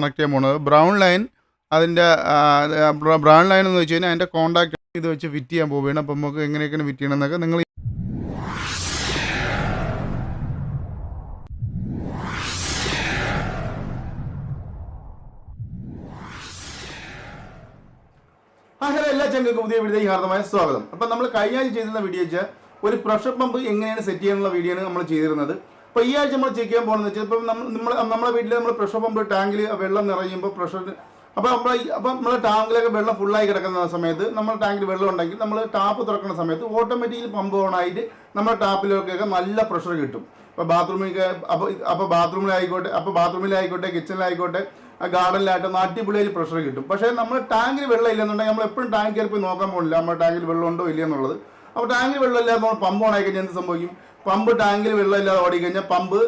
Connect ചെയ്യാൻ പോകുന്നത് brown line. അതിൻ്റെ ബ്രൗൺ ലൈൻ എന്ന് വെച്ച് കഴിഞ്ഞാൽ അതിൻ്റെ കോൺടാക്ട് ഇത് വെച്ച് ഫിറ്റ് ചെയ്യാൻ പോവുകയാണ്. അപ്പം നമുക്ക് എങ്ങനെയൊക്കെയാണ് ഫിറ്റ് ചെയ്യണമെന്നൊക്കെ നിങ്ങൾ അങ്ങനെ എല്ലാ ചങ്ങൾക്കും പുതിയ വീഡിയോയ്ക്ക് ഹാർദമായ സ്വാഗതം. അപ്പം നമ്മൾ കഴിഞ്ഞ ആഴ്ച ചെയ്തിരുന്ന വീഡിയോ വെച്ചാൽ ഒരു പ്രഷർ പമ്പ് എങ്ങനെയാണ് സെറ്റ് ചെയ്യാനുള്ള വീഡിയോ ആണ് നമ്മൾ ചെയ്തിരുന്നത്. അപ്പോൾ ഈ ആഴ്ച നമ്മൾ ചെക്ക് ചെയ്യാൻ പോകുന്നത് വെച്ചാൽ ഇപ്പം നമ്മുടെ വീട്ടിൽ നമ്മൾ പ്രഷർ പമ്പ് ടാങ്കിൽ വെള്ളം നിറയുമ്പോൾ പ്രഷർ അപ്പം നമ്മുടെ ടാങ്കിലൊക്കെ വെള്ളം ഫുള്ളായി കിടക്കുന്ന സമയത്ത് നമ്മുടെ ടാങ്കിൽ വെള്ളം ഉണ്ടെങ്കിൽ നമ്മൾ ടാപ്പ് തുറക്കുന്ന സമയത്ത് ഓട്ടോമാറ്റിക്കലി പമ്പ് ഓണായിട്ട് നമ്മുടെ ടാപ്പിലൊക്കെ നല്ല പ്രഷർ കിട്ടും. ഇപ്പോൾ ബാത്റൂമിലൊക്കെ അപ്പോൾ ബാത്റൂമിലായിക്കോട്ടെ കിച്ചണിലായിക്കോട്ടെ ഗാർഡനിലായിട്ട് അടിപൊളിയിൽ പ്രഷർ കിട്ടും. പക്ഷേ നമ്മൾ ടാങ്കിൽ വെള്ളം ഇല്ലെന്നുണ്ടെങ്കിൽ നമ്മൾ എപ്പോഴും ടാങ്ക് കയറി പോയി നോക്കാൻ പോകില്ല നമ്മുടെ ടാങ്കിൽ വെള്ളം ഉണ്ടോ ഇല്ലയെന്നുള്ളത്. അപ്പോൾ ടാങ്കിൽ വെള്ളം ഇല്ലാതെ നമ്മൾ പമ്പ് ഓണായി കഴിഞ്ഞാൽ എന്ത് സംഭവിക്കും? പമ്പ് ടാങ്കിൽ വെള്ളം ഇല്ലാതെ ഓടിക്കഴിഞ്ഞാൽ പമ്പ്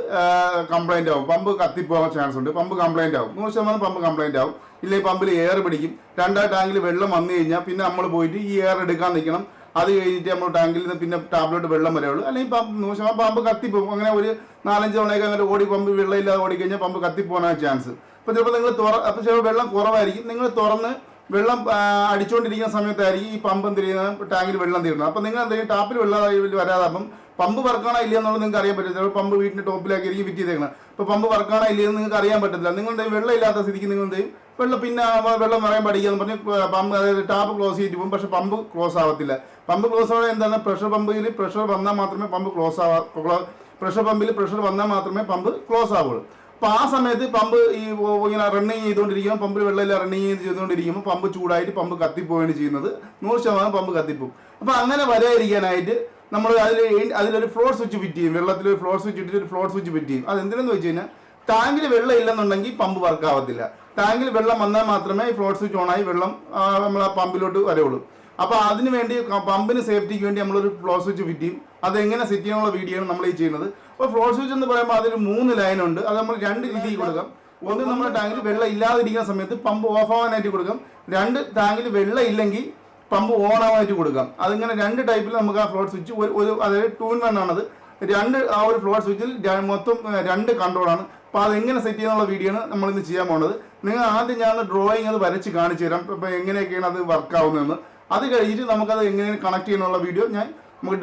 കംപ്ലൈൻ്റ് ആവും, പമ്പ് കത്തിപ്പോകാൻ ചാൻസ് ഉണ്ട്, പമ്പ് കംപ്ലൈൻ്റ് ആവും, 100% പമ്പ് കംപ്ലൈൻ്റ് ആവും. ഇല്ലെങ്കിൽ പമ്പിൽ എയർ പിടിക്കും. രണ്ടാം ടാങ്കിൽ വെള്ളം വന്നു കഴിഞ്ഞാൽ പിന്നെ നമ്മൾ പോയിട്ട് ഈ എയർ എടുക്കാൻ നിൽക്കണം. അത് കഴിഞ്ഞിട്ട് നമ്മൾ ടാങ്കിൽ നിന്ന് പിന്നെ ടാപ്പിലോട്ട് വെള്ളം വരെയുള്ളൂ. അല്ലെങ്കിൽ പമ്പ് കത്തിപ്പോകും. അങ്ങനെ ഒരു 4-5 തവണയൊക്കെ അങ്ങനെ പമ്പ് വെള്ളം ഇല്ലാതെ ഓടിക്കഴിഞ്ഞാൽ പമ്പ് കത്തിപ്പോകാനാണ് ചാൻസ്. അപ്പോൾ ചിലപ്പോൾ നിങ്ങൾ ചിലപ്പോൾ വെള്ളം കുറവായിരിക്കും. നിങ്ങൾ തുറന്ന് വെള്ളം അടിച്ചുകൊണ്ടിരിക്കുന്ന സമയത്തായിരിക്കും ഈ പമ്പ് എന്ത് ചെയ്യുന്നത്, ടാങ്കിൽ വെള്ളം തീരുന്നത്. അപ്പോൾ നിങ്ങൾ എന്തെങ്കിലും ടാപ്പിൽ വെള്ളം വരാതെ അപ്പം പമ്പ് വർക്കാണോ ഇല്ല എന്നുള്ളത് നിങ്ങൾക്ക് അറിയാൻ പറ്റില്ല. ചിലപ്പോൾ പമ്പ് വീട്ടിൻ്റെ ടോപ്പിലാക്കി ആയിരിക്കും ഫിറ്റ് ചെയ്തേക്കണം. അപ്പോൾ പമ്പ് വർക്കാണോ ഇല്ലയെന്ന് നിങ്ങൾക്ക് അറിയാൻ പറ്റത്തില്ല. നിങ്ങളുടെ വെള്ളം ഇല്ലാത്ത സ്ഥിതിക്ക് നിങ്ങൾ എന്ത് ചെയ്യും, പിന്നെ വെള്ളം നിറയാൻ പഠിക്കാന്ന് പറഞ്ഞ് പമ്പ് അതായത് ടാപ്പ് ക്ലോസ് ചെയ്തിട്ട് പോകും. പക്ഷേ പമ്പ് ക്ലോസ് ആവത്തില്ല. പമ്പ് ക്ലോസ് ആവാൻ എന്താണ്, പ്രഷർ പമ്പിൽ പ്രഷർ വന്നാൽ മാത്രമേ പമ്പ് പ്രഷർ പമ്പിൽ പ്രഷർ വന്നാൽ മാത്രമേ പമ്പ് ക്ലോസ് ആവുള്ളൂ. അപ്പോൾ ആ സമയത്ത് പമ്പ് ഇങ്ങനെ റണ്ണിങ് ചെയ്തുകൊണ്ടിരിക്കുമ്പോൾ പമ്പിൽ വെള്ളമില്ല റണ്ണിങ് ചെയ്തുകൊണ്ടിരിക്കുമ്പോൾ പമ്പ് ചൂടായിട്ട് പമ്പ് കത്തിപ്പോവുകയാണ് ചെയ്യുന്നത്. 100% പമ്പ് കത്തിപ്പോവും. അപ്പോൾ അങ്ങനെ വരാതിരിക്കാനായിട്ട് നമ്മൾ അതിലൊരു ഫ്ലോർ സ്വിച്ച് ഫിറ്റ് ചെയ്യും. വെള്ളത്തിലൊരു ഫ്ലോർ സ്വിച്ച് ഇട്ടിട്ട് ഒരു ഫ്ലോർ സ്വിച്ച് ഫിറ്റ് ചെയ്യും. അത് എന്തിനെന്ന് വെച്ച് കഴിഞ്ഞാൽ ടാങ്കിൽ വെള്ളം ഇല്ലെന്നുണ്ടെങ്കിൽ പമ്പ് വർക്ക് ആവത്തില്ല. ടാങ്കിൽ വെള്ളം വന്നാൽ മാത്രമേ ഈ ഫ്ലോർ സ്വിച്ച് ഓണായി വെള്ളം നമ്മൾ ആ പമ്പിലോട്ട് വരുള്ളൂ. അപ്പോൾ അതിന് വേണ്ടി പമ്പിന് സേഫ്റ്റിക്ക് വേണ്ടി നമ്മളൊരു ഫ്ലോർ സ്വിച്ച് ഫിറ്റ് ചെയ്യും. അതെങ്ങനെ സെറ്റ് ചെയ്യാനുള്ള വീഡിയോ ആണ് നമ്മൾ ഈ ചെയ്യുന്നത്. അപ്പോൾ ഫ്ലോർ സ്വിച്ച് എന്ന് പറയുമ്പോൾ അതിന് 3 ലൈനുണ്ട്. അത് നമ്മൾ 2 രീതിയിൽ കൊടുക്കാം. ഒന്ന് നമ്മുടെ ടാങ്കിൽ വെള്ളം ഇല്ലാതിരിക്കുന്ന സമയത്ത് പമ്പ് ഓഫ് ആവാനായിട്ട് കൊടുക്കാം. 2 ടാങ്കിൽ വെള്ളം ഇല്ലെങ്കിൽ പമ്പ് ഓൺ ആവാനായിട്ട് കൊടുക്കാം. അതിങ്ങനെ 2 ടൈപ്പിൽ നമുക്ക് ആ ഫ്ലോർ സ്വിച്ച് അതായത് 2-in-1 ആണത്. ആ ഒരു ഫ്ലോർ സ്വിച്ചിൽ മൊത്തം 2 കൺട്രോളാണ്. അപ്പോൾ അതെങ്ങനെ സെറ്റ് ചെയ്യാനുള്ള വീഡിയോ ആണ് നമ്മളിന്ന് ചെയ്യാൻ പോകുന്നത്. നിങ്ങൾ ആദ്യം ഞാൻ ഡ്രോയിങ് അത് വരച്ച് കാണിച്ചു തരാം. ഇപ്പോൾ എങ്ങനെയൊക്കെയാണ് അത് വർക്ക് ആവുന്നതെന്ന്. അത് കഴിഞ്ഞിട്ട് നമുക്കത് എങ്ങനെയാണ് കണക്ട് ചെയ്യാനുള്ള വീഡിയോ നമുക്ക്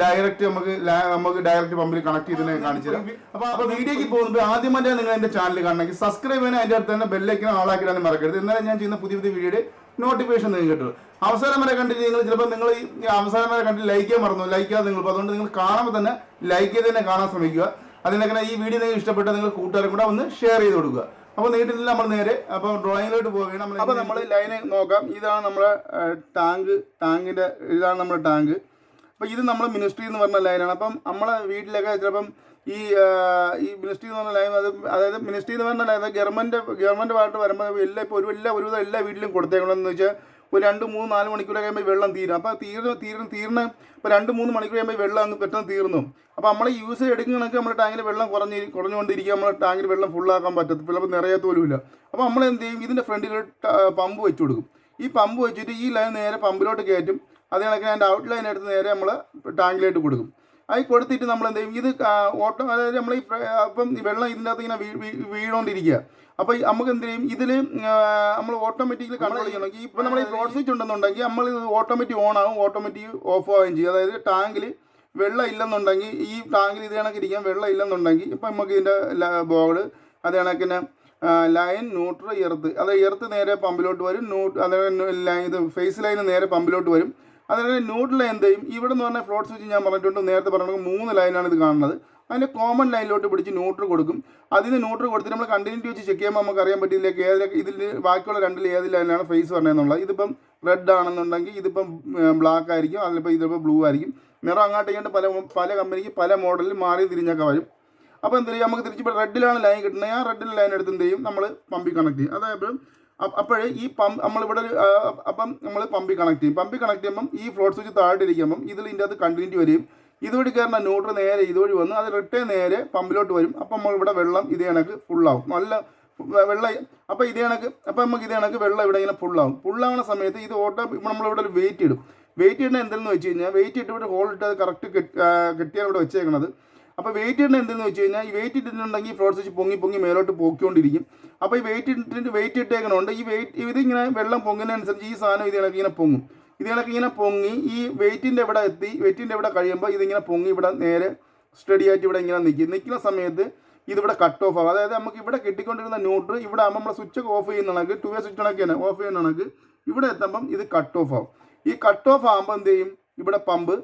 ഡയറക്റ്റ് പമ്പിൽ കണക്ട് ചെയ്തതിനെ കാണിച്ചു തരാം. അപ്പോൾ വീഡിയോയ്ക്ക് പോകുമ്പോൾ ആദ്യമായിട്ട് നിങ്ങൾ എൻ്റെ ചാനൽ കാണണമെങ്കിൽ സബ്സ്ക്രൈബ് ചെയ്യാൻ അതിൻ്റെ അടുത്ത് തന്നെ ബെല്ലൈക്കൻ ആളാക്കിയിടാനും മറക്കരുത്. എന്നാലും ഞാൻ ചെയ്യുന്ന പുതിയ വീഡിയോയുടെ നോട്ടിഫിക്കേഷൻ നിങ്ങൾക്ക് കിട്ടുള്ളൂ. അവസാനം വരെ കണ്ടിട്ട് ചിലപ്പോൾ നിങ്ങൾ ഈ അവസാനം വരെ കണ്ടിട്ട് ലൈക്ക് ചെയ്യാൻ മറന്നു, ലൈക്ക് ചെയ്യാതെ നിങ്ങൾ. അതുകൊണ്ട് നിങ്ങൾ കാണുമ്പോൾ തന്നെ ലൈക്ക് ചെയ്ത് തന്നെ കാണാൻ ശ്രമിക്കുക. അതിനൊക്കെ ഈ വീഡിയോ നിങ്ങൾക്ക് ഇഷ്ടപ്പെട്ടാൽ നിങ്ങൾ കൂട്ടുകാരും കൂടെ ഒന്ന് ഷെയർ ചെയ്ത് കൊടുക്കുക. അപ്പോൾ നീട്ടില്ല നമ്മൾ നേരെ അപ്പോൾ ഡ്രോയിങ്ങിലോട്ട് പോവുകയാണ്. അപ്പോൾ നമ്മൾ ലൈന് നോക്കാം. ഇതാണ് നമ്മുടെ ടാങ്കിൻ്റെ ഇതാണ് നമ്മുടെ ടാങ്ക്. അപ്പോൾ ഇത് നമ്മൾ മിനിസ്ട്രി എന്ന് പറഞ്ഞ ലൈനാണ്. അപ്പം നമ്മളെ വീട്ടിലൊക്കെ ചിലപ്പം ഈ മിനിസ്ട്രി എന്ന് പറഞ്ഞ ലൈൻ അതായത് മിനിസ്ട്രി എന്ന് പറഞ്ഞ ലൈൻ ഗവൺമെൻറ് ഭാഗത്ത് വരുമ്പോൾ ഒരുവിധം എല്ലാ വീട്ടിലും കൊടുത്തേക്കണമെന്ന് വെച്ചാൽ ഒരു 2-3-4 മണിക്കൂർ കഴിയുമ്പോൾ വെള്ളം തീരും. അപ്പോൾ തീർന്ന് ഇപ്പോൾ 2-3 മണിക്കൂർ കഴിയുമ്പോൾ വെള്ളം അങ്ങ് പെട്ടെന്ന് തീർന്നു. അപ്പോൾ നമ്മൾ യൂസ് എടുക്കണമെങ്കിൽ നമ്മുടെ ടാങ്കിൽ വെള്ളം കുറഞ്ഞുകൊണ്ടിരിക്കുക. നമ്മുടെ ടാങ്കിൽ വെള്ളം ഫുള്ളാക്കാൻ പറ്റത്തില്ല, ചിലപ്പോൾ നിറയത്തോലുമില്ല. അപ്പോൾ നമ്മൾ എന്ത് ചെയ്യും, ഇതിൻ്റെ ഫ്രണ്ടിൽ പമ്പ് വെച്ച് കൊടുക്കും. ഈ പമ്പ് വെച്ചിട്ട് ഈ ലൈൻ നേരെ പമ്പിലോട്ട് കയറ്റും. അത് കണക്കിന് അതിൻ്റെ ഔട്ട് ലൈൻ എടുത്ത് നേരെ നമ്മൾ ടാങ്കിലോട്ട് കൊടുക്കും. അത് കൊടുത്തിട്ട് നമ്മൾ എന്ത് ചെയ്യും, ഇത് അതായത് നമ്മൾ അപ്പം വെള്ളം ഇതിൻ്റെ അകത്ത് ഇങ്ങനെ വീണുകൊണ്ടിരിക്കുക. അപ്പോൾ നമുക്ക് എന്ത് ചെയ്യും, ഇതിൽ നമ്മൾ ഓട്ടോമാറ്റിക്കലി കൺട്രോൾ ചെയ്യണമെങ്കിൽ ഇപ്പോൾ നമ്മൾ ഈ ഫ്ലോർ സ്വിച്ച് ഉണ്ടെന്നുണ്ടെങ്കിൽ നമ്മൾ ഓട്ടോമാറ്റിക് ഓൺ ആവും, ഓട്ടോമാറ്റിക് ഓഫ് ആവുകയും ചെയ്യും. അതായത് ടാങ്കിൽ വെള്ളം ഇല്ലെന്നുണ്ടെങ്കിൽ ഈ ടാങ്കിൽ ഇത് കണക്കിരിക്കാൻ വെള്ളം ഇല്ലെന്നുണ്ടെങ്കിൽ ഇപ്പം നമുക്ക് ഇതിൻ്റെ ബോർഡ് അത് കണക്കിന് ലൈൻ ന്യൂട്രൽ എർത്ത് നേരെ പമ്പിലോട്ട് വരും. അതായത് ഇത് ഫേസ് ലൈന് നേരെ പമ്പിലോട്ട് വരും. അതായത് ന്യൂട്രൽ എന്ത് ചെയ്യും, ഇവിടെ എന്ന് പറഞ്ഞാൽ ഫ്ലോർ സ്വിച്ച് ഞാൻ പറഞ്ഞിട്ടുണ്ട്, നേരത്തെ പറഞ്ഞിട്ട് 3 ലൈനാണ് ഇത് കാണുന്നത്. അതിൻ്റെ കോമൺ ലൈനിലോട്ട് പിടിച്ച് ന്യൂട്രൽ കൊടുക്കും. അതിന് ന്യൂട്രൽ കൊടുത്തിട്ട് നമ്മൾ കണ്ടിന്യൂറ്റി വെച്ച് ചെക്ക് ചെയ്യുമ്പോൾ നമുക്ക് അറിയാൻ പറ്റില്ല ഇതിൽ ബാക്കിയുള്ള 2 ഏത് ലൈനിലാണ് ഫേസ് പറഞ്ഞതെന്നുള്ളത്. ഇതിപ്പം റെഡ് ആണെന്നുണ്ടെങ്കിൽ ഇതിപ്പം ബ്ലാക്ക് ആയിരിക്കും, ഇതിപ്പോൾ ബ്ലൂ ആയിരിക്കും. നിറം അങ്ങോട്ട് ഇങ്ങോട്ട് പല കമ്പനിക്ക് പല മോഡലിൽ മാറി തിരിഞ്ഞൊക്കെ വരും. അപ്പോൾ എന്ത് ചെയ്യും, നമുക്ക് തിരിച്ച് ഇപ്പോൾ റെഡിലാണ് ലൈൻ കിട്ടുന്നത്. ആ റെഡിൽ ലൈൻ എടുത്ത് എന്ത് ചെയ്യും, നമ്മൾ പമ്പിൽ കണക്ട് ചെയ്യും. അതായത് അപ്പോഴേ ഈ നമ്മളിവിടെ നമ്മൾ പമ്പിൽ കണക്ട് ചെയ്യും. പമ്പിൽ കണക്ട് ചെയ്യുമ്പം ഈ ഫ്ലോർ സ്വിച്ച് താഴെയിരിക്കുമ്പം ഇതിൻ്റെ അത് കണ്ടിന്യൂറ്റി വരും. ഇതുവഴി കയറുന്ന ന്യൂട്രൽ നേരെ ഇതുവഴി വന്ന് അത് റിട്ടേൺ നേരെ പമ്പിലോട്ട് വരും. അപ്പം നമ്മളിവിടെ വെള്ളം ഇതേ കണക്ക് ഫുള്ളാവും, നല്ല വെള്ളം. അപ്പോൾ ഇതേ കണക്ക് വെള്ളം ഇവിടെ ഇങ്ങനെ ഫുള്ളാവുന്ന സമയത്ത് ഇത് നമ്മളിവിടെ ഒരു വെയിറ്റ് ഇടും. വെയിറ്റ് ഇടുന്നത് എന്തെന്ന് വെച്ച് കഴിഞ്ഞാൽ വെയിറ്റ് ഇട്ട് ഇവിടെ ഹോൾ ഇട്ട് അത് കറക്റ്റ് കെട്ടിയാണ് ഇവിടെ വെച്ചേക്കണത്. അപ്പോൾ വെയിറ്റ് ഇടുന്നത് എന്തെന്ന് വെച്ച് കഴിഞ്ഞാൽ ഈ വെയിറ്റ് ഇട്ടിട്ടുണ്ടെങ്കിൽ ഫ്ലോട്ട് സ്വിച്ച് പൊങ്ങി പൊങ്ങി മേലോട്ട് പോയിക്കൊണ്ടിരിക്കും. അപ്പോൾ ഈ വെയിറ്റ് ഇട്ടേക്കണുണ്ട് ഈ വെയിറ്റ് ഇതിങ്ങനെ വെള്ളം പൊങ്ങുന്നതനുസരിച്ച് ഈ സാധനം ഇത് കണക്ക് ഇങ്ങനെ പൊങ്ങും. ഇത് കണക്ക് ഇങ്ങനെ പൊങ്ങി ഈ വെയിറ്റിൻ്റെ ഇവിടെ എത്തി വെയിറ്റിൻ്റെ ഇവിടെ കഴിയുമ്പോൾ ഇതിങ്ങനെ പൊങ്ങി ഇവിടെ നേരെ സ്റ്റഡി ആയിട്ട് ഇവിടെ ഇങ്ങനെ നിൽക്കുന്ന സമയത്ത് ഇതിവിടെ കട്ട് ഓഫ് ആകും. അതായത് നമുക്ക് ഇവിടെ കിട്ടിക്കൊണ്ടിരുന്ന ന്യൂട്രൽ ഇവിടെ ആകുമ്പോൾ നമ്മൾ സ്വിച്ച് ഓഫ് ചെയ്യുന്ന കണക്ക് 2 വേ സ്വിച്ച് കണക്ക് തന്നെ ഓഫ് ചെയ്യുന്ന കണക്ക് ഇവിടെ എത്തുമ്പം ഇത് കട്ട് ഓഫ് ആകും. ഈ കട്ട് ഓഫ് ആകുമ്പോൾ എന്ത് ചെയ്യും, ഇവിടെ പമ്പ്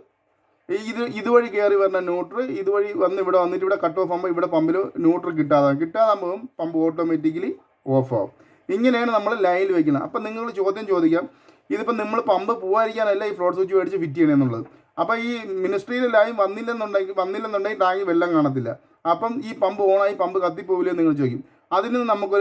ഇതുവഴി കയറി വരുന്ന ന്യൂട്രൽ ഇതുവഴി വന്ന് ഇവിടെ വന്നിട്ട് ഇവിടെ കട്ട് ഓഫ് ആകുമ്പോൾ ഇവിടെ പമ്പിൽ ന്യൂട്രൽ കിട്ടാതാകുമ്പോൾ പമ്പ് ഓട്ടോമാറ്റിക്കലി ഓഫ് ആകും. ഇങ്ങനെയാണ് നമ്മൾ ലൈനിൽ വയ്ക്കുന്നത്. അപ്പം നിങ്ങൾ ചോദിക്കാം, ഇതിപ്പോൾ നമ്മൾ പമ്പ് പോകാതിരിക്കാനല്ല ഈ ഫ്ലോട്ട് സ്വിച്ച് മേടിച്ച് ഫിറ്റ് ചെയ്യണമെന്നുള്ളത്. അപ്പോൾ ഈ മിനിസ്ട്രിയിൽ ലൈൻ വന്നില്ലെന്നുണ്ടെങ്കിൽ ടാങ്കിൽ വെള്ളം കാണത്തില്ല. അപ്പം ഈ പമ്പ് ഓണായി പമ്പ് കത്തിപ്പോവില്ലേ നിങ്ങൾ ചോദിക്കും. അതിന്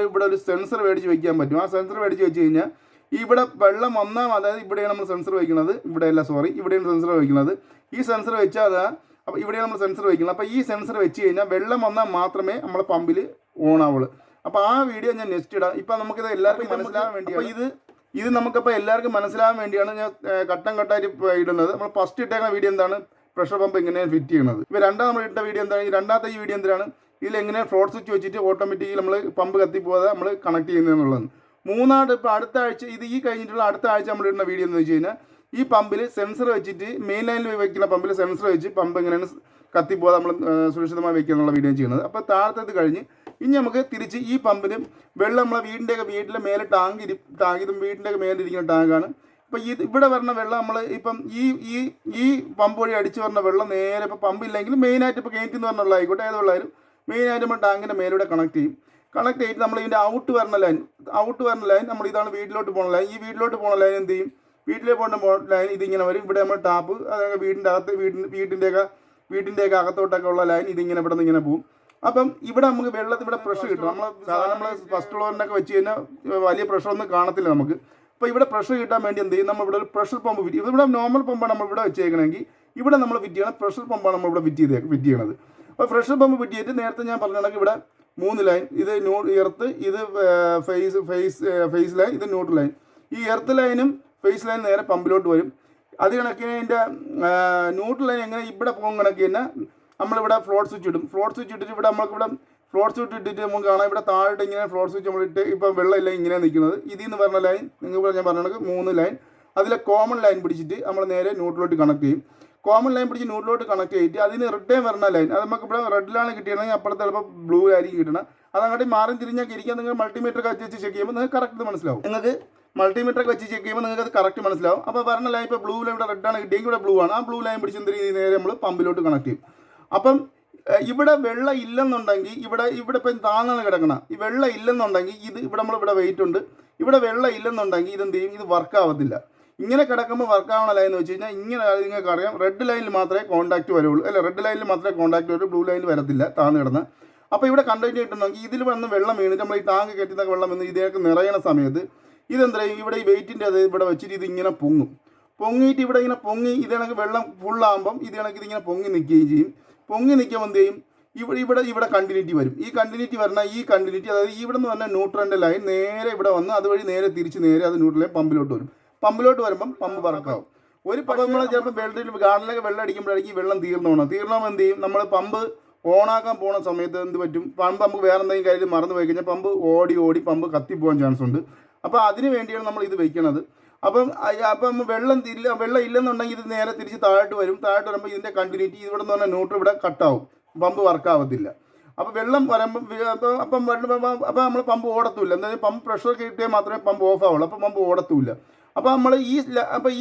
ഇവിടെ ഒരു സെൻസർ മേടിച്ച് വയ്ക്കാൻ പറ്റും. ആ സെൻസർ മേടിച്ച് വെച്ച് കഴിഞ്ഞാൽ ഇവിടെ വെള്ളം വന്നാൽ, അതായത് ഇവിടെയാണ് നമ്മൾ സെൻസർ വയ്ക്കുന്നത്, ഇവിടെയാണ് സെൻസർ വയ്ക്കുന്നത്. ഈ സെൻസർ വെച്ചാൽ അപ്പോൾ ഇവിടെയാണ് നമ്മൾ സെൻസർ വയ്ക്കുന്നത്. അപ്പോൾ ഈ സെൻസർ വെച്ച് കഴിഞ്ഞാൽ വെള്ളം വന്നാൽ മാത്രമേ നമ്മൾ പമ്പിൽ ഓണാവുള്ളൂ. അപ്പോൾ ആ വീഡിയോ ഞാൻ നെക്സ്റ്റ് ഇടാം. ഇപ്പം നമുക്കിത് എല്ലാവർക്കും മനസ്സിലാകാൻ വേണ്ടിയാണ് ഇത് നമുക്കപ്പോൾ എല്ലാവർക്കും മനസ്സിലാകാൻ വേണ്ടിയാണ് ഞാൻ ഘട്ടം ഘട്ടമായിട്ട് ഇടുന്നത്. നമ്മൾ ഫസ്റ്റ് ഇട്ടേക്കുന്ന വീഡിയോ എന്താണ്, പ്രഷർ പമ്പ് എങ്ങനെയാണ് ഫിറ്റ് ചെയ്യുന്നത്. ഇപ്പോൾ രണ്ടാമത് നമ്മൾ ഇട്ട വീഡിയോ എന്താണ്, രണ്ടാമത്തെ ഈ വീഡിയോ എന്തിനാണ്, ഇതിലെങ്ങനെ ഫ്ലോട്ട് സ്വിച്ച് വെച്ചിട്ട് ഓട്ടോമാറ്റിക്കലി നമ്മൾ പമ്പ് കത്തിപ്പോകാതെ നമ്മൾ കണക്ട് ചെയ്യുന്നതെന്നുള്ളത്. മൂന്നാമത് ഇപ്പോൾ അടുത്ത ആഴ്ച ഈ കഴിഞ്ഞിട്ടുള്ള അടുത്ത ആഴ്ച നമ്മൾ ഇടുന്ന വീഡിയോ എന്ന് വെച്ച് കഴിഞ്ഞാൽ ഈ പമ്പിൽ സെൻസർ വെച്ചിട്ട് മെയിൻ ലൈനിൽ വയ്ക്കുന്ന പമ്പിൽ സെൻസർ വെച്ച് പമ്പ് എങ്ങനെയാണ് കത്തിപ്പോകാതെ നമ്മൾ സുരക്ഷിതമായി വയ്ക്കുക എന്നുള്ള വീഡിയോ ചെയ്യുന്നത്. അപ്പോൾ താഴത്തേത് കഴിഞ്ഞ് ഇനി നമുക്ക് തിരിച്ച് ഈ പമ്പിന് വെള്ളം നമ്മളെ വീട്ടിലെ മേലെ ടാങ്ക് ഇതും വീടിൻ്റെയൊക്കെ മേലെ ഇരിക്കുന്ന ടാങ്കാണ്. അപ്പോൾ ഇവിടെ വരുന്ന വെള്ളം നമ്മൾ ഇപ്പം ഈ പമ്പ് വഴി അടിച്ച് വരുന്ന വെള്ളം നേരെ ഇപ്പോൾ പമ്പില്ലെങ്കിൽ മെയിനായിട്ട് ഇപ്പോൾ കിണറ്റിൽ നിന്ന് പറഞ്ഞുള്ള ആയിക്കോട്ടെ ഏത് വെള്ളമായാലും മെയിനായിട്ട് നമ്മൾ ടാങ്കിൻ്റെ മേലൂടെ കണക്ട് ചെയ്തിട്ട് നമ്മൾ ഇതിൻ്റെ ഔട്ട് വരുന്ന ലൈൻ നമ്മൾ ഇതാണ് വീട്ടിലോട്ട് പോകുന്ന ലൈൻ. ഈ വീട്ടിലോട്ട് പോകുന്ന ലൈൻ എന്ത് ചെയ്യും, വീട്ടിലേക്ക് പോകുന്ന ലൈൻ ഇതിങ്ങനെ വരും. ഇവിടെ നമ്മൾ ടാപ്പ്, അതായത് വീടിൻ്റെ അകത്ത് വീട്ടിൻ്റെയൊക്കെ അകത്തോട്ടൊക്കെ ഉള്ള ലൈൻ ഇതിങ്ങനെ ഇവിടെ നിന്ന് ഇങ്ങനെ പോകും. അപ്പം ഇവിടെ നമുക്ക് ഇവിടെ പ്രഷർ കിട്ടും. നമ്മൾ ഫസ്റ്റ് ഫ്ലോറിനൊക്കെ വെച്ച് കഴിഞ്ഞാൽ വലിയ പ്രഷറൊന്നും കാണത്തില്ല നമുക്ക്. അപ്പോൾ ഇവിടെ പ്രഷർ കിട്ടാൻ വേണ്ടി എന്ത് ചെയ്യും, നമ്മൾ ഇവിടെ ഒരു പ്രഷർ പമ്പ് ഫിറ്റ് ചെയ്യും. ഇവിടെ നോർമൽ പമ്പാണ് നമ്മൾ ഇവിടെ വെച്ചേക്കണമെങ്കിൽ ഇവിടെ നമ്മൾ ഫിറ്റ് ചെയ്യണം, പ്രഷർ പമ്പാണ് നമ്മൾ ഇവിടെ ഫിറ്റ് ചെയ്യണത്. അപ്പോൾ പ്രഷർ പമ്പ് ഫിറ്റ് ചെയ്തിട്ട് നേരത്തെ ഞാൻ പറഞ്ഞിട്ടുണ്ടെങ്കിൽ ഇവിടെ 3 ലൈൻ, ഇത് എർത്ത്, ഇത് ഫേസ് ലൈൻ, ഇത് ന്യൂട്രൽ ലൈൻ. ഈ എർത്ത് ലൈനും ഫേസ് ലൈൻ നേരെ പമ്പിലോട്ട് വരും. അത് കണക്കിന് ഇതിൻ്റെ ന്യൂട്രൽ ലൈൻ എങ്ങനെ ഇവിടെ പോകും കണക്ക് തന്നെ നമ്മളിവിടെ ഫ്ലോട്ട് സ്വിച്ച് ഇട്ടിട്ട് ഇവിടെ നമ്മൾക്കിവിടെ ഫ്ലോട്ട് സ്വിച്ച് ഇട്ടിട്ട് നമുക്ക് കാണാം ഇവിടെ താഴോട്ട് ഇങ്ങനെ ഫ്ലോട്ട് സ്വിച്ച് നമ്മളിട്ട് ഇപ്പോൾ വെള്ളമില്ല ഇങ്ങനെ നിൽക്കുന്നത്. ഇതിൽ നിന്ന് പറഞ്ഞ ലൈൻ ഞാൻ പറഞ്ഞ 3 ലൈൻ, അതിലെ കോമൺ ലൈൻ പിടിച്ചിട്ട് നമ്മൾ നേരെ ന്യൂട്രലോട്ട് കണക്ട് ചെയ്യും. കോമൺ ലൈൻ പിടിച്ച് ന്യൂട്രലോട്ട് കണക്ട് ചെയ്തിട്ട് അതിന് റിട്ടേൺ വരുന്ന ലൈൻ, അത് നമുക്ക് ഇവിടെ റെഡിലാണ് കിട്ടിയതെങ്കിൽ അപ്പുറത്ത് ചിലപ്പോൾ ബ്ലൂ ആയിരിക്കും കിട്ടണം. അതങ്ങോട്ട് മാറി തിരിഞ്ഞൊക്കെ ഇരിക്കാൻ നിങ്ങൾ മൾട്ടിമീറ്റർ വെച്ച് ചെക്ക് ചെയ്യുമ്പോൾ നിങ്ങൾക്ക് കറക്റ്റ് മനസ്സിലാവും. നിങ്ങൾക്ക് മൾട്ടിമീറ്റർ വെച്ച് ചെക്ക് ചെയ്യുമ്പോൾ നിങ്ങൾക്ക് അത് കറക്റ്റ് മനസ്സിലാവും. അപ്പോൾ പറഞ്ഞ ലൈൻ ഇപ്പോൾ ബ്ലൂ ലൈൻ ഇവിടെ റെഡാണ് കിട്ടിയെങ്കിൽ ഇവിടെ ബ്ലൂ ആണ്. ആ ബ്ലൂ ലൈൻ പിടിച്ച് എന്ത് ചെയ്യും, നേരെ നമ്മൾ പമ്പിലോട്ട് കണക്ട് ചെയ്യും. അപ്പം ഇവിടെ വെള്ളം ഇല്ലെന്നുണ്ടെങ്കിൽ ഇവിടെ ഇപ്പം താന്നാണ് കിടക്കണം. ഈ വെള്ളം ഇല്ലെന്നുണ്ടെങ്കിൽ ഇവിടെ നമ്മളിവിടെ വെയിറ്റ് ഉണ്ട്, ഇവിടെ വെള്ളം ഇല്ലെന്നുണ്ടെങ്കിൽ ഇതെന്ത് ചെയ്യും, ഇത് വർക്ക് ആവത്തില്ല. ഇങ്ങനെ കിടക്കുമ്പോൾ വർക്ക് ആവണ ലൈൻ എന്ന് വെച്ച് കഴിഞ്ഞാൽ ഇങ്ങനെ നിങ്ങൾക്ക് അറിയാം, റെഡ് ലൈനിൽ മാത്രമേ കോൺടാക്റ്റ് വരുള്ളൂ, അല്ല റെഡ് ലൈനിൽ മാത്രമേ കോൺടാക്റ്റ് വരൂ, ബ്ലൂ ലൈനിൽ വരത്തില്ല താന്ന് കിടന്ന്. അപ്പോൾ ഇവിടെ കണ്ടന്റ് കിട്ടുന്നെങ്കിൽ ഇതിൽ വന്ന് വെള്ളം വീണിട്ട് നമ്മൾ ഈ ടാങ്ക് കെട്ടുന്ന വെള്ളം എന്ന് ഇതിലേക്ക് നിറയണ സമയത്ത് ഇതെന്താ ഇവിടെ ഈ വെയിറ്റിൻ്റെ അത് ഇവിടെ വെച്ചിട്ട് ഇതിങ്ങനെ പൊങ്ങിയിട്ട് ഇവിടെ ഇങ്ങനെ പൊങ്ങി ഇത് കണക്ക് വെള്ളം ഫുള്ളാകുമ്പം ഇത് കണക്ക് ഇതിങ്ങനെ പൊങ്ങി നിൽക്കുകയും ചെയ്യും. പൊങ്ങി നിൽക്കുമ്പോൾ എന്ത് ചെയ്യും, ഇവിടെ കണ്ടിന്യൂറ്റി വരും. ഈ കണ്ടിന്യൂറ്റി അതായത് ഇവിടെ നിന്ന് വന്ന ന്യൂട്രലിൻ്റെ ലൈൻ നേരെ ഇവിടെ വന്ന് അതുവഴി നേരെ തിരിച്ച് നേരെ അത് ന്യൂട്രൽ ലൈൻ പമ്പിലോട്ട് വരും. പമ്പിലോട്ട് വരുമ്പം പമ്പ് വർക്കാവും. ഒരു നമ്മൾ ചിലപ്പോൾ ഗാർഡനിലൊക്കെ വെള്ളം അടിക്കുമ്പോഴായിരിക്കും ഈ വെള്ളം തീർന്നോണം എന്ത് ചെയ്യും, നമ്മൾ പമ്പ് ഓണാക്കാൻ പോകുന്ന സമയത്ത് എന്ത് പറ്റും, പമ്പ് നമുക്ക് വേറെ എന്തെങ്കിലും കാര്യം മറന്നു പോയി കഴിഞ്ഞാൽ പമ്പ് ഓടി പമ്പ് കത്തിപ്പോകാൻ ചാൻസ് ഉണ്ട്. അപ്പോൾ അതിന് വേണ്ടിയാണ് നമ്മൾ ഇത് വയ്ക്കണത്. അപ്പം വെള്ളം ഇല്ലെന്നുണ്ടെങ്കിൽ ഇത് നേരെ തിരിച്ച് താഴോട്ട് വരുമ്പോൾ ഇതിൻ്റെ കണ്ടിന്യൂറ്റി ഇവിടെ നിന്ന് പറഞ്ഞാൽ ന്യൂട്രൽ ഇവിടെ കട്ടാവും, പമ്പ് വർക്കാവത്തില്ല. അപ്പോൾ വെള്ളം വരുമ്പോൾ അപ്പോൾ നമ്മൾ പമ്പ് ഓടത്തുമില്ല. എന്തായാലും പമ്പ് പ്രഷർ കിട്ടിയാൽ മാത്രമേ പമ്പ് ഓഫ് ആവുള്ളൂ. അപ്പോൾ പമ്പ് ഓടത്തുമില്ല. അപ്പോൾ നമ്മൾ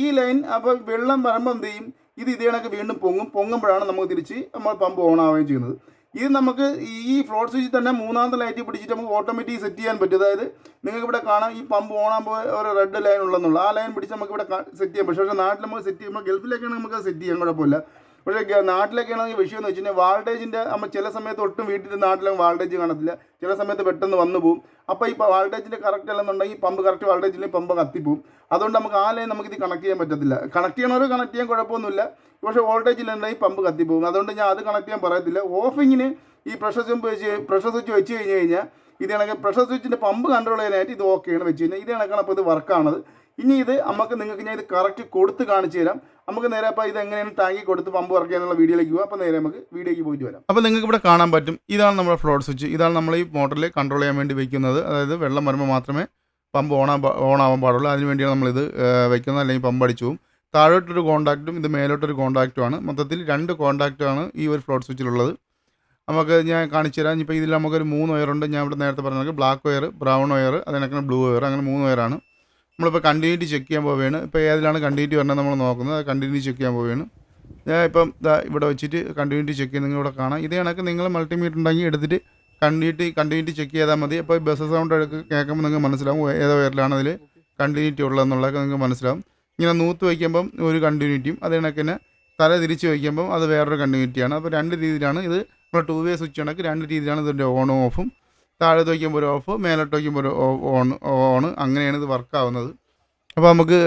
ഈ ലൈൻ അപ്പോൾ വെള്ളം വരുമ്പോൾ എന്ത് ചെയ്യും, ഇതേ കണക്ക് വീണ്ടും പൊങ്ങുമ്പോഴാണ് നമുക്ക് തിരിച്ച് നമ്മൾ പമ്പ് ഓൺ ആവുകയും ചെയ്യുന്നത്. ഇത് നമുക്ക് ഈ ഫ്ലോട്ട് സ്വിച്ചിൽ തന്നെ 3ാമത്തെ ലൈറ്റ് പിടിച്ചിട്ട് നമുക്ക് ഓട്ടോമാറ്റിക് സെറ്റ് ചെയ്യാൻ പറ്റും. അതായത് നിങ്ങൾക്ക് ഇവിടെ കാണാം ഈ പമ്പ് ഓണാകുമ്പോൾ ഒരു റെഡ് ലൈൻ ഉള്ളതെന്നുള്ള ആ ലൈൻ പിടിച്ച് നമുക്ക് ഇവിടെ സെറ്റ് ചെയ്യാൻ പറ്റും. പക്ഷേ നാട്ടിൽ നമുക്ക് സെറ്റ് ചെയ്യുമ്പോൾ ഗൾഫിലേക്കാണെങ്കിൽ നമുക്ക് സെറ്റ് ചെയ്യാൻ കുഴപ്പമില്ല. പക്ഷേ നാട്ടിലേക്കാണെങ്കിൽ വിഷയം എന്ന് വെച്ച് കഴിഞ്ഞാൽ വാൾട്ടേജിൻ്റെ നമ്മൾ ചില സമയത്ത് ഒട്ടും വീട്ടിൽ നാട്ടിലും വാൾട്ടേജ് കാണത്തില്ല, ചില സമയത്ത് പെട്ടെന്ന് വന്നു പോകും. അപ്പോൾ ഈ വാൾട്ടേജിൻ്റെ കറക്റ്റ് അല്ലെന്നുണ്ടെങ്കിൽ പമ്പ് കറക്റ്റ് വാൾട്ടേജില്ലെങ്കിൽ പമ്പ് കത്തിപ്പോവും. അതുകൊണ്ട് നമുക്ക് ആ ലൈൻ നമുക്കിത് കണക്ട് ചെയ്യാൻ പറ്റത്തില്ല. കണക്ട് ചെയ്യണവർ കണക്ട് ചെയ്യാൻ കുഴപ്പമൊന്നുമില്ല, പക്ഷേ വോൾട്ടേജിലുണ്ടെങ്കിൽ പമ്പ് കത്തിപ്പോകും. അതുകൊണ്ട് ഞാൻ അത് കണക്ട് ചെയ്യാൻ പറയത്തില്ല. ഓഫിങ്ങിന് ഈ പ്രഷർ സ്വിച്ച് വെച്ച് കഴിഞ്ഞാൽ ഇത് കണക്ക് പ്രഷർ സ്വിച്ചിൻ്റെ പമ്പ് കൺട്രോൾ ചെയ്യാനായിട്ട് ഇത് ഓക്കെയാണ് വെച്ച് കഴിഞ്ഞാൽ ഇത് കണക്കാണ് അപ്പോൾ ഇത് വർക്കാണത്. ഇനി ഇത് നിങ്ങൾക്ക് ഞാൻ ഇത് കറക്റ്റ് കൊടുത്ത് കാണിച്ചു തരാം. നമുക്ക് നേരെ അപ്പോൾ ഇത് എങ്ങനെയാണ് ടാങ്കി കൊടുത്ത് പമ്പ് വർക്ക് ചെയ്യാനുള്ള വീഡിയോയിലേക്ക് പോകുക. അപ്പോൾ നേരെ നമുക്ക് വീഡിയോയ്ക്ക് പോയിട്ട് വരാം. അപ്പോൾ നിങ്ങൾക്ക് ഇവിടെ കാണാൻ പറ്റും, ഇതാണ് നമ്മുടെ ഫ്ലോട്ട് സ്വിച്ച്. ഇതാണ് നമ്മൾ ഈ മോട്ടറിൽ കൺട്രോൾ ചെയ്യാൻ വേണ്ടി വയ്ക്കുന്നത്. അതായത് വെള്ളം വരുമ്പോൾ മാത്രമേ പമ്പ് ഓണാവാൻ പാടുള്ളൂ. അതിന് വേണ്ടിയാണ് നമ്മളിത് വയ്ക്കുന്നത്, അല്ലെങ്കിൽ പമ്പ് അടിച്ചു പോകും. താഴോട്ടൊരു കോൺടാക്റ്റും ഇത് മേലോട്ടൊരു കോൺടാക്റ്റുമാണ്. മൊത്തത്തിൽ 2 കോൺടാക്റ്റാണ് ഈ ഒരു ഫ്ലോട്ട് സ്വിച്ചിലുള്ളത്. നമുക്ക് ഞാൻ കാണിച്ചു തരാം. ഇപ്പോൾ ഇതിൽ നമുക്കൊരു 3 വയറുണ്ട്. ഞാൻ ഇവിടെ നേരത്തെ പറഞ്ഞത് ബ്ലാക്ക് വയർ, ബ്രൗൺ വയർ, അതിനൊക്കെ ബ്ലൂ വയർ, അങ്ങനെ 3 വയറാണ്. നമ്മളിപ്പോൾ കണ്ടിന്യൂറ്റി ചെക്ക് ചെയ്യാൻ പോവുകയാണ്. ഇപ്പോൾ ഏതിലാണ് കണ്ടിന്യൂറ്റി വരണത് നമ്മൾ നോക്കുന്നത്. അത് കണ്ടിന്യൂറ്റി ചെക്ക് ചെയ്യാൻ പോവുകയാണ്. ഞാൻ ഇപ്പം ഇവിടെ വെച്ചിട്ട് കണ്ടിന്യൂറ്റി ചെക്ക് ചെയ്യുന്നത് നിങ്ങളിവിടെ കാണാം. ഇതേ കണക്ക് നിങ്ങൾ മൾട്ടിമീറ്റർ ഉണ്ടെങ്കിൽ എടുത്തിട്ട് കണ്ടിന്യൂറ്റി ചെക്ക് ചെയ്താൽ മതി. അപ്പോൾ ബസ് സൗണ്ട് കേൾക്കുമ്പോൾ നിങ്ങൾക്ക് മനസ്സിലാവും ഏതോ വയറിലാണ് അതിൽ കണ്ടിന്യൂറ്റി ഉള്ളതെന്നുള്ളതൊക്കെ നിങ്ങൾക്ക് മനസ്സിലാവും. ഇങ്ങനെ നൂത്ത് വയ്ക്കുമ്പം ഒരു കണ്ടിന്യൂറ്റിയും അത് കണക്ക് തന്നെ തല തിരിച്ച് വയ്ക്കുമ്പം അത് വേറൊരു കണ്ടിന്യൂറ്റിയാണ്. അപ്പോൾ 2 രീതിയിലാണ് ഇത്. നമ്മൾ 2 വേ സ്വിച്ച് കണക്ക് 2 രീതിയിലാണ് ഇതിൻ്റെ ഓണും ഓഫും. താഴോട്ട് വയ്ക്കുമ്പോൾ ഒരു ഓഫ്, മേലോട്ട് വയ്ക്കുമ്പോൾ ഒരു ഓൺ, അങ്ങനെയാണ് ഇത് വർക്കാവുന്നത്. അപ്പോൾ നമുക്ക്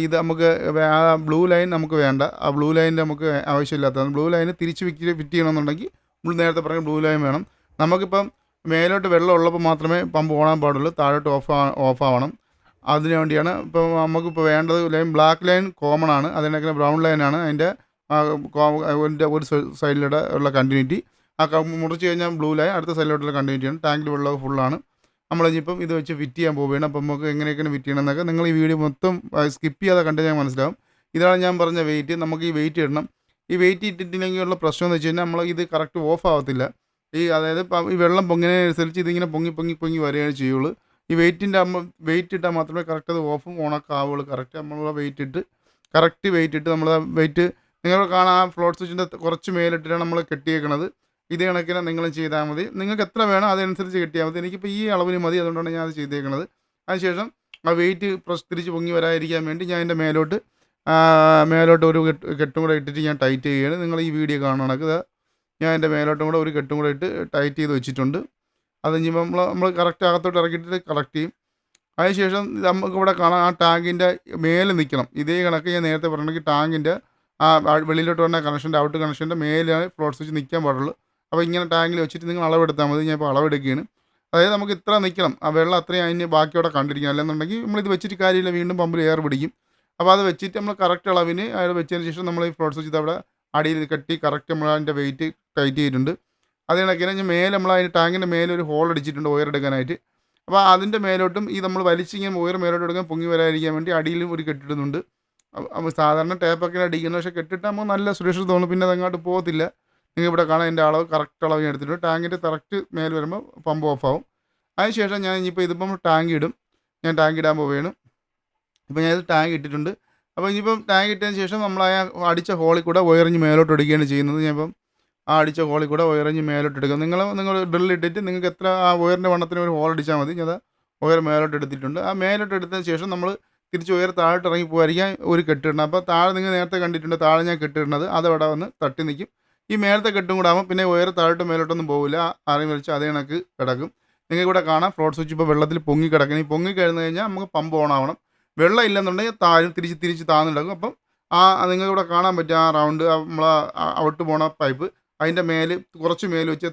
ഇത് നമുക്ക് ആ ബ്ലൂ ലൈൻ നമുക്ക് വേണ്ട. ആ ബ്ലൂ ലൈനിൻ്റെ നമുക്ക് ആവശ്യമില്ലാത്തതാണ്. ബ്ലൂ ലൈന് തിരിച്ച് ഫിറ്റ് ചെയ്യണമെന്നുണ്ടെങ്കിൽ നേരത്തെ പറഞ്ഞ ബ്ലൂ ലൈൻ വേണം. നമുക്കിപ്പം മേലോട്ട് വെള്ളം ഉള്ളപ്പോൾ മാത്രമേ പമ്പ് ഓണാൻ പാടുള്ളൂ, താഴോട്ട് ഓഫ് ആവണം. അതിനു വേണ്ടിയാണ് ഇപ്പോൾ നമുക്കിപ്പോൾ വേണ്ടത് ലൈൻ. ബ്ലാക്ക് ലൈൻ കോമൺ ആണ്, അതിനൊക്കെ ബ്രൗൺ ലൈനാണ് അതിൻ്റെ ഒരു സൈഡിലൂടെ ഉള്ള കണ്ടിന്യൂറ്റി. ആ മുറിച്ച് കഴിഞ്ഞാൽ ബ്ലൂ ലൈൻ അടുത്ത സൈഡിലോട്ടുള്ള കണ്ടിന്യൂറ്റിയാണ്. ടാങ്കിൽ വെള്ളം ഫുള്ളാണ്. നമ്മളിപ്പം ഇത് വെച്ച് ഫിറ്റ് ചെയ്യാൻ പോവുകയാണ്. അപ്പം നമുക്ക് എങ്ങനെയൊക്കെയാണ് ഫിറ്റ് ചെയ്യണമെന്നൊക്കെ നിങ്ങൾ ഈ വീഡിയോ മൊത്തം സ്കിപ്പ് ചെയ്യാതെ കണ്ടു ഞാൻ മനസ്സിലാവും. ഇതാണ് ഞാൻ പറഞ്ഞ വെയിറ്റ്. നമുക്ക് ഈ വെയിറ്റ് ഇടണം. ഈ വെയിറ്റ് ഇട്ടിട്ടില്ലെങ്കിലുള്ള പ്രശ്നം എന്ന് വെച്ച് കഴിഞ്ഞാൽ നമ്മൾ ഇത് കറക്റ്റ് ഓഫ് ആവത്തില്ല. അതായത് ഈ വെള്ളം പൊങ്ങുന്നതിനനുസരിച്ച് ഇതിങ്ങനെ പൊങ്ങി വരികയാണ് ചെയ്യുള്ളൂ. ഈ വെയിറ്റ് ഇട്ടാൽ മാത്രമേ കറക്റ്റ് അത് ഓഫും ഓണൊക്കെ ആവുള്ളൂ. കറക്റ്റ് നമ്മളുള്ള കറക്റ്റ് വെയിറ്റ് ഇട്ട് നമ്മൾ വെയിറ്റ് നിങ്ങൾ കാണാം. ആ ഫ്ലോട്ട് സ്വിച്ചിൻ്റെ കുറച്ച് മേലിട്ടിട്ടാണ് നമ്മൾ കെട്ടിയേക്കണത്. ഇതേ കണക്കിന് നിങ്ങളും ചെയ്താൽ മതി. നിങ്ങൾക്ക് എത്ര വേണം അതനുസരിച്ച് കെട്ടിയാൽ മതി. എനിക്കിപ്പോൾ ഈ അളവിന് മതി, അതുകൊണ്ടാണ് ഞാൻ അത് ചെയ്തേക്കുന്നത്. അതിനുശേഷം ആ വെയിറ്റ് തിരിച്ച് പൊങ്ങി വരാതിരിക്കാൻ വേണ്ടി ഞാൻ എൻ്റെ മേലോട്ട് ഒരു കെട്ടും കൂടെ ഇട്ടിട്ട് ഞാൻ ടൈറ്റ് ചെയ്യുകയാണ്. നിങ്ങൾ ഈ വീഡിയോ കാണുകയാണെങ്കിൽ ഞാൻ എൻ്റെ മേലോട്ടും കൂടെ ഒരു കെട്ടും കൂടെ ഇട്ട് ടൈറ്റ് ചെയ്ത് വെച്ചിട്ടുണ്ട്. അത് കഴിഞ്ഞപ്പോൾ നമ്മൾ കറക്റ്റ് അകത്തോട്ട് ഇറക്കിയിട്ട് കളക്ട് ചെയ്യും. അതിനുശേഷം നമുക്കിവിടെ കാണാം, ആ ടാങ്കിൻ്റെ മേലെ നിൽക്കണം. ഇതേ കണക്ക് ഞാൻ നേരത്തെ പറഞ്ഞെങ്കിൽ ടാങ്കിൻ്റെ ആ വെളിയിലോട്ട് വന്ന കണക്ഷൻ്റെ ഔട്ട് കണക്ഷൻ്റെ മേലാണ് ഫ്ലോട്ട് സ്വിച്ച് നിൽക്കാൻ പാടുള്ളൂ. അപ്പോൾ ഇങ്ങനെ ടാങ്കിൽ വെച്ചിട്ട് നിങ്ങൾ അളവെടുത്താൽ മതി. ഞാൻ ഇപ്പോൾ അളവെടുക്കുകയാണ്. അതായത് നമുക്ക് ഇത്ര നിൽക്കണം, ആ വെള്ളം അത്രയും അതിന് ബാക്കിയോടെ കണ്ടിരിക്കണം. അല്ലെന്നുണ്ടെങ്കിൽ നമ്മളിത് വെച്ചിട്ട് കാര്യമില്ല, വീണ്ടും പമ്പിൽ എയർ പിടിക്കും. അപ്പോൾ അത് വെച്ചിട്ട് നമ്മൾ കറക്റ്റ് അളവിന് അത് വെച്ചതിന് ശേഷം നമ്മൾ ഈ ഫ്ലോട്ട് സ്വിച്ച് അവിടെ അടിയിൽ കെട്ടി കറക്റ്റ് നമ്മൾ അതിൻ്റെ വെയിറ്റ് ടൈറ്റ് ചെയ്തിട്ടുണ്ട്. അത് കണക്കിന് ഞാൻ മേലെ നമ്മൾ അതിൻ്റെ ടാങ്കിൻ്റെ മേലെ ഒരു ഹോൾ അടിച്ചിട്ടുണ്ട് ഒയർ എടുക്കാനായിട്ട്. അപ്പോൾ അതിൻ്റെ മേലോട്ടും ഈ നമ്മൾ വലിച്ചിങ്ങനെ ഒയർ മേലോട്ട് എടുക്കാൻ പൊങ്ങി വരാതിരിക്കാൻ വേണ്ടി അടിയിലും ഒരു കെട്ടിടുന്നുണ്ട്. അപ്പോൾ സാധാരണ ടേപ്പൊക്കെ അടിക്കുന്നത്, പക്ഷേ കെട്ടിട്ട് നമുക്ക് നല്ല സുരക്ഷിത തോന്നും, പിന്നെ അതങ്ങോട്ട് പോകത്തില്ല. നിങ്ങൾ ഇവിടെ കാണാൻ എൻ്റെ അളവ് കറക്റ്റ് അളവ് ഞാൻ എടുത്തിട്ടുണ്ട്. ടാങ്കിൻ്റെ കറക്റ്റ് മേൽ വരുമ്പോൾ പമ്പ് ഓഫ് ആവും. അതിനുശേഷം ഞാൻ ഇനിയിപ്പോൾ ഇതിപ്പം ടാങ്ക് ഇടും. ഞാൻ ടാങ്ക് ഇടാൻ പോവുകയാണ്. ഇപ്പോൾ ഞാനിത് ടാങ്ക് ഇട്ടിട്ടുണ്ട്. അപ്പോൾ ഇനിയിപ്പം ടാങ്ക് ഇട്ടതിന് ശേഷം നമ്മൾ ആ അടിച്ച ഹോളിൽ കൂടെ വയറിഞ്ഞ് മേലോട്ട് എടുക്കുകയാണ് ചെയ്യുന്നത്. ഞാൻ ഇപ്പം ആ അടിച്ച ഹോളിൽ കൂടെ വയറിഞ്ഞ് മേലോട്ട് എടുക്കുക. നിങ്ങൾ ഡ്രില്ലിട്ടിട്ട് നിങ്ങൾക്ക് എത്ര ആ വയറിൻ്റെ വണ്ണത്തിന് ഒരു ഹോൾ അടിച്ചാൽ മതി. ഞാൻ വയർ മേലോട്ട് എടുത്തിട്ടുണ്ട്. ആ മേലോട്ട് എടുത്തതിന് ശേഷം നമ്മൾ തിരിച്ച് വയർ താഴോട്ട് ഇറങ്ങി പോകാതിരിക്കാൻ ഒരു കെട്ടിടണം. അപ്പോൾ താഴെ നിങ്ങൾ നേരത്തെ കണ്ടിട്ടുണ്ട്, താഴെ ഞാൻ കെട്ടിടുന്നത് അതവിടെ വന്ന് തട്ടി നിൽക്കും. ഈ മേലത്തെ കെട്ടും കൂടെ ആകുമ്പോൾ പിന്നെ വയർ താഴോട്ട് മേലോട്ടൊന്നും പോകില്ല, ആരെയും വലിച്ച് അതേ കണക്ക് കിടക്കും. നിങ്ങൾക്ക് ഇവിടെ കാണാം ഫ്ലോട്ട് സ്വിച്ച് ഇപ്പോൾ വെള്ളത്തിൽ പൊങ്ങി കിടക്കണം. ഈ പൊങ്ങി കഴിഞ്ഞ് കഴിഞ്ഞാൽ നമുക്ക് പമ്പ് ഓൺ ആവണം. വെള്ളം ഇല്ലെന്നുണ്ടെങ്കിൽ തിരിച്ച് താഴ്ന്നു കിടക്കും. അപ്പം നിങ്ങൾക്ക് ഇവിടെ കാണാൻ പറ്റും ആ റൗണ്ട് നമ്മൾ ഔട്ട് പോണ പൈപ്പ് അതിൻ്റെ കുറച്ച് മേൽ വെച്ച്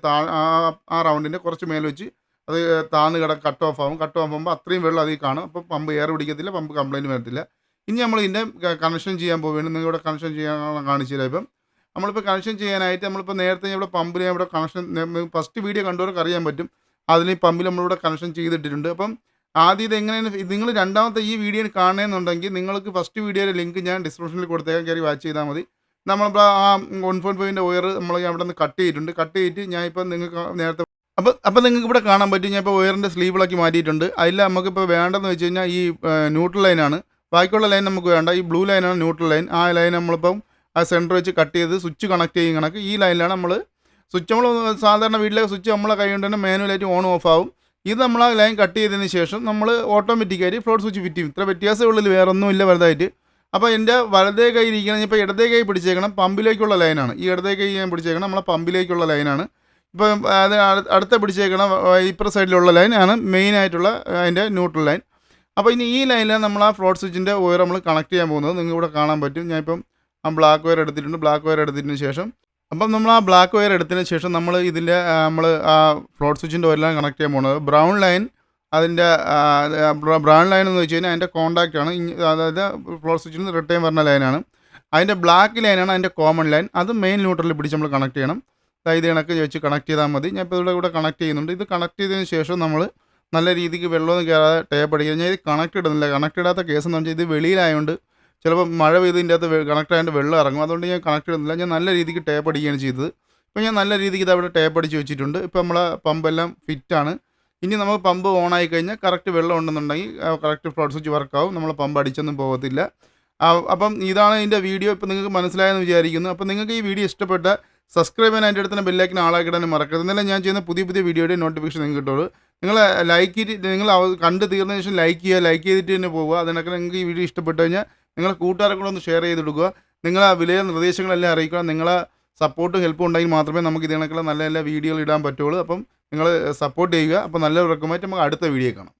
ആ റൗണ്ടിൻ്റെ കുറച്ച് മേൽ വെച്ച് അത് താഴ്ന്ന് കട്ട് ഓഫ് ആകുമ്പോൾ അത്രയും വെള്ളം അതിൽ കാണും. അപ്പോൾ പമ്പ് എയർ പിടിക്കത്തില്ല, പമ്പ് കംപ്ലയിൻറ്റ് വരത്തില്ല. ഇനി നമ്മൾ ഇതിൻ്റെ കണക്ഷൻ ചെയ്യാൻ പോവുകയാണ്. നിങ്ങളിവിടെ കണക്ഷൻ ചെയ്യാൻ കാണിച്ചു തരാം. ഇപ്പം നമ്മളിപ്പോൾ കണക്ഷൻ ചെയ്യാനായിട്ട് നമ്മളിപ്പോൾ നേരത്തെ ഇവിടെ പമ്പിൽ ഇവിടെ കണക്ഷൻ ഫസ്റ്റ് വീഡിയോ കണ്ടവർക്ക് അറിയാൻ പറ്റും. അതിൽ ഈ പമ്പിൽ നമ്മളിവിടെ കണക്ഷൻ ചെയ്തിട്ടിട്ടുണ്ട്. അപ്പം ആദ്യം ഇത് എങ്ങനെയാണ് നിങ്ങൾ രണ്ടാമത്തെ ഈ വീഡിയോ കാണണമെന്നുണ്ടെങ്കിൽ നിങ്ങൾക്ക് ഫസ്റ്റ് വീഡിയോയുടെ ലിങ്ക് ഞാൻ ഡിസ്ക്രിപ്ഷനിൽ കൊടുത്തേക്കാം, കയറി വാച്ച് ചെയ്താൽ മതി. നമ്മളിപ്പോൾ ആ 1.5 വയർ നമ്മൾ അവിടെ നിന്ന് കട്ട് ചെയ്തിട്ട് ഞാനിപ്പോൾ നിങ്ങൾക്ക് നേരത്തെ അപ്പോൾ നിങ്ങൾക്ക് ഇവിടെ കാണാൻ പറ്റും. ഞാൻ ഇപ്പോൾ വയറിൻ്റെ സ്ലീവിളാക്കി മാറ്റിയിട്ടുണ്ട്. അതിൽ നമുക്കിപ്പോൾ വേണ്ടതെന്ന് വെച്ച് കഴിഞ്ഞാൽ ഈ ന്യൂട്രൽ ലൈനാണ്. ബാക്കിയുള്ള ലൈൻ നമുക്ക് വേണ്ട. ഈ ബ്ലൂ ലൈനാണ് ന്യൂട്രൽ ലൈൻ. ആ ലൈൻ നമ്മളിപ്പം ആ സെൻറ്റർ വെച്ച് കട്ട് ചെയ്ത് സ്വിച്ച് കണക്ട് ചെയ്യും കണക്ക് ഈ ലൈനിലാണ് നമ്മൾ സ്വിച്ച്. നമ്മൾ സാധാരണ വീട്ടിലെ സ്വിച്ച് നമ്മളെ കൈ കൊണ്ട് തന്നെ മാനുവലായിട്ട് ഓൺ ഓഫ് ആവും. ഇത് നമ്മൾ ആ ലൈൻ കട്ട് ചെയ്തതിന് ശേഷം നമ്മൾ ഓട്ടോമാറ്റിക്കായിട്ട് ഫ്ലോട്ട് സ്വിച്ച് ഫിറ്റ് ചെയ്യും. ഇത്ര വ്യത്യാസമുള്ളിൽ വേറെ ഒന്നുമില്ല വലുതായിട്ട്. അപ്പോൾ എൻ്റെ വലതേ കൈ ഇരിക്കണം, ഇപ്പോൾ ഇടതേ കൈ പിടിച്ചേക്കണം, പമ്പിലേക്കുള്ള ലൈനാണ്. ഈ ഇടതേ കൈ ഞാൻ പിടിച്ചേക്കണം നമ്മളെ പമ്പിലേക്കുള്ള ലൈനാണ്. ഇപ്പം അത് അടുത്ത പിടിച്ചേക്കണം ഇപ്പുറ സൈഡിലുള്ള ലൈനാണ് മെയിനായിട്ടുള്ള അതിൻ്റെ ന്യൂട്രൽ ലൈൻ. അപ്പോൾ ഇനി ഈ ലൈനിലാണ് നമ്മൾ ആ ഫ്ലോട്ട് സ്വിച്ചിൻ്റെ വയർ നമ്മൾ കണക്ട് ചെയ്യാൻ പോകുന്നത്. നിങ്ങൾക്ക് ഇവിടെ കാണാൻ പറ്റും. ഞാനിപ്പം ആ ബ്ലാക്ക് വയർ എടുത്തിട്ടുണ്ട്. ബ്ലാക്ക് വയർ എടുത്തതിന് ശേഷം അപ്പം നമ്മൾ ആ ബ്ലാക്ക് വയർ എടുത്തതിന് ശേഷം നമ്മൾ ഇതിൻ്റെ നമ്മൾ ആ ഫ്ലോട്ട് സ്വിച്ചിൻ്റെ വയറിലാണ് കണക്ട് ചെയ്യാൻ പോകുന്നത്. ബ്രൗൺ ലൈൻ അതിൻ്റെ ബ്രൗൺ ലൈൻ എന്ന് വെച്ച് കഴിഞ്ഞാൽ അതിൻ്റെ കോൺടാക്റ്റാണ്. അതായത് ഫ്ലോട്ട് സ്വിച്ചിൽ നിന്ന് റിട്ടേൺ വരുന്ന ലൈനാണ്. അതിൻ്റെ ബ്ലാക്ക് ലൈനാണ് അതിൻ്റെ കോമൺ ലൈൻ. അത് മെയിൻ ന്യൂട്രലിൽ പിടിച്ച് നമ്മൾ കണക്ട് ചെയ്യണം. ഇത് കണക്ക് വെച്ച് കണക്ട് ചെയ്താൽ മതി. ഞാൻ ഇപ്പോൾ ഇവിടെ കണക്ട് ചെയ്യുന്നുണ്ട്. ഇത് കണക്ട് ചെയ്തതിന് ശേഷം നമ്മൾ നല്ല രീതിക്ക് വെള്ളമൊന്നും കയറാതെ ടേപ്പ് അടിക്കുക. ഞാൻ ഇത് കണക്ട് ഇടുന്നില്ല. കണക്ട് ഇടാത്ത കേസ് എന്ന് വെച്ചാൽ ഇത് വെളിയിലായതുകൊണ്ട് ചിലപ്പോൾ മഴ പെയ്തതിൻ്റെ അകത്ത് കണക്ട് ആയതുകൊണ്ട് വെള്ളം ഇറങ്ങും. അതുകൊണ്ട് ഞാൻ കണക്ട് ഇടുന്നില്ല. ഞാൻ നല്ല രീതിക്ക് ടേപ്പ് അടിക്കുകയാണ് ചെയ്തത്. ഇപ്പോൾ ഞാൻ നല്ല രീതിക്ക് ഇത് അവിടെ ടേപ്പ് അടിച്ച് വെച്ചിട്ടുണ്ട്. ഇപ്പോൾ നമ്മളെ പമ്പെല്ലാം ഫിറ്റാണ്. ഇനി നമുക്ക് പമ്പ് ഓണായി കഴിഞ്ഞാൽ കറക്റ്റ് വെള്ളം ഉണ്ടെന്നുണ്ടെങ്കിൽ കറക്റ്റ് ഫ്ലോട്ട് സ്വിച്ച് വർക്കാവും. നമ്മൾ പമ്പ് അടിച്ചൊന്നും പോകത്തില്ല. അപ്പം ഇതാണ് ഇതിൻ്റെ വീഡിയോ. ഇപ്പോൾ നിങ്ങൾക്ക് മനസ്സിലായെന്ന് വിചാരിക്കുന്നു. അപ്പോൾ നിങ്ങൾക്ക് ഈ വീഡിയോ ഇഷ്ടപ്പെട്ട സബ്സ്ക്രൈബ് ചെയ്യാൻ അതിൻ്റെ അടുത്ത് ബെല്ലൈക്കൻ ആളാക്കിയിടാനും മറക്കരുത്. എന്നാലും ഞാൻ ചെയ്യുന്ന പുതിയ പുതിയ വീഡിയോയുടെ നോട്ടിഫിക്കേഷൻ നിങ്ങൾക്ക് കിട്ടുള്ളൂ. നിങ്ങൾ ലൈക്ക് ചെയ്തിട്ട് നിങ്ങൾ കണ്ട് തീർന്നതിന് ശേഷം ലൈക്ക് ചെയ്തിട്ട് തന്നെ പോവുക. അതിനൊക്കെ നിങ്ങൾക്ക് ഈ വീഡിയോ ഇഷ്ടപ്പെട്ട് കഴിഞ്ഞാൽ നിങ്ങളെ കൂട്ടുകാരെ കൂടെ ഒന്ന് ഷെയർ ചെയ്ത് കൊടുക്കുക. നിങ്ങൾ ആ വിലയ നിർദ്ദേശങ്ങളെല്ലാം അറിയിക്കുക. നിങ്ങളെ സപ്പോർട്ടും ഹെൽപ്പും ഉണ്ടെങ്കിൽ മാത്രമേ നമുക്ക് ഇതിനൊക്കെ നല്ല നല്ല വീഡിയോകൾ ഇടാൻ പറ്റുള്ളൂ. അപ്പം നിങ്ങൾ സപ്പോർട്ട് ചെയ്യുക. അപ്പോൾ നല്ലൊരു റെക്കമെൻഡ് നമുക്ക് അടുത്ത വീഡിയോ കാണാം.